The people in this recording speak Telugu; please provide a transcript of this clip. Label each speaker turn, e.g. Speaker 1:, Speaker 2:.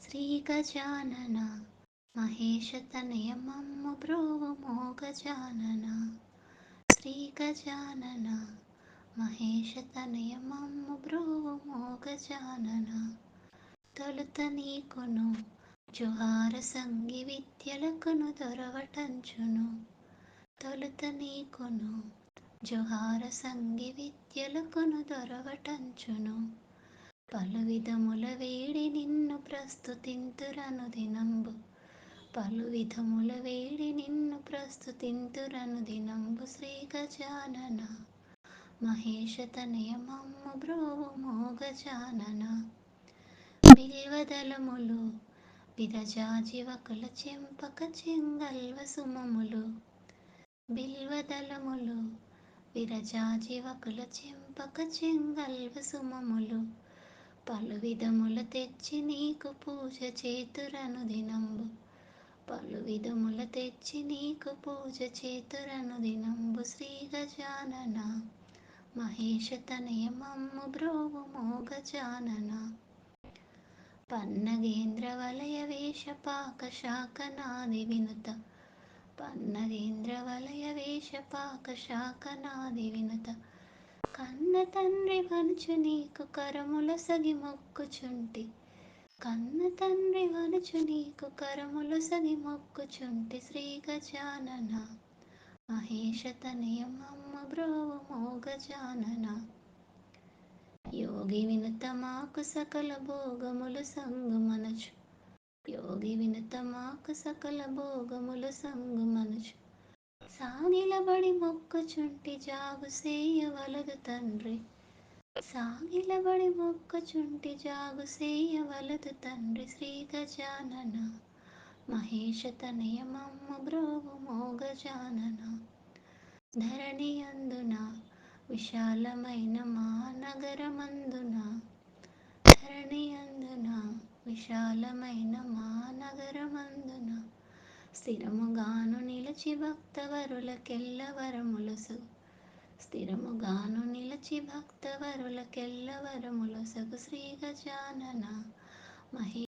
Speaker 1: శ్రీ గజానన మహేశతనయ మమ్ము బ్రోవుమో గజానన. శ్రీ గజానన మహేశతనయ మమ్ము బ్రోవుమో గజానన. తొలుత నీకును జుహార సంగి విద్యలకును దొరవటంచును. తొలుత నీకును జుహార సంగి విద్యలకును దొరవటంచును. పలు విధముల వేడి నిన్ను ప్రస్తుతింతురను దినంబు. పలు విధముల వేడి నిన్ను ప్రస్తుతింతురను దినంబు. శ్రీ గజానన మహేశతనయ మమ్ము బ్రోవుమో గజానన. బిల్వదళములు విరజాజివకుల చెంపక చెంగల్వ సుమములు. బిల్వదళములు విరజాజివకుల చెంపక చెంగల్వ సుమములు. పలు విధముల తెచ్చి నీకు పూజ చేతురను దినంబు. పలు విధముల తెచ్చి నీకు పూజ చేతురను దినంబు. శ్రీ గజానన మహేశతనయ మమ్ము బ్రోవుమో గజానన. పన్నగేంద్ర వలయ వేష పాక శాకనాది వినుత. పన్నగేంద్ర వలయ వేష పాక శాకనాది వినుత. కన్న తండ్రి వనుచు నీకు కరముల సగి మొక్కుచుంటి. కన్న తండ్రి వనుచు నీకు కరముల సగి మొక్కుచుంటి. శ్రీ గజానన మహేశతనయ మమ్ము బ్రోవుమో గజానన. యోగి వినుత మాకు సకల భోగములు సంగుమనచు. యోగి వినుత మాకు సకల భోగములు సంగుమనచు. సాగిలబడి మొక్కుచుంటి జాగు సేయవలదు తండ్రి. సాగిలబడి మొక్కుచుంటి జాగు సేయవలదు తండ్రి. శ్రీ గజానన మహేశతనయ మమ్ము బ్రోవుమో గజానన. ధరణి అందున విశాలమైన మా నగరమందున. ధరణి అందున విశాలమైన మా నగరమందున. స్థిరముగాను నిలిచి భక్తవరులకెల్ల వరములసు. స్థిరముగాను నిలిచి భక్తవరులకెల్ల వరములసగు. శ్రీ గజానన మహే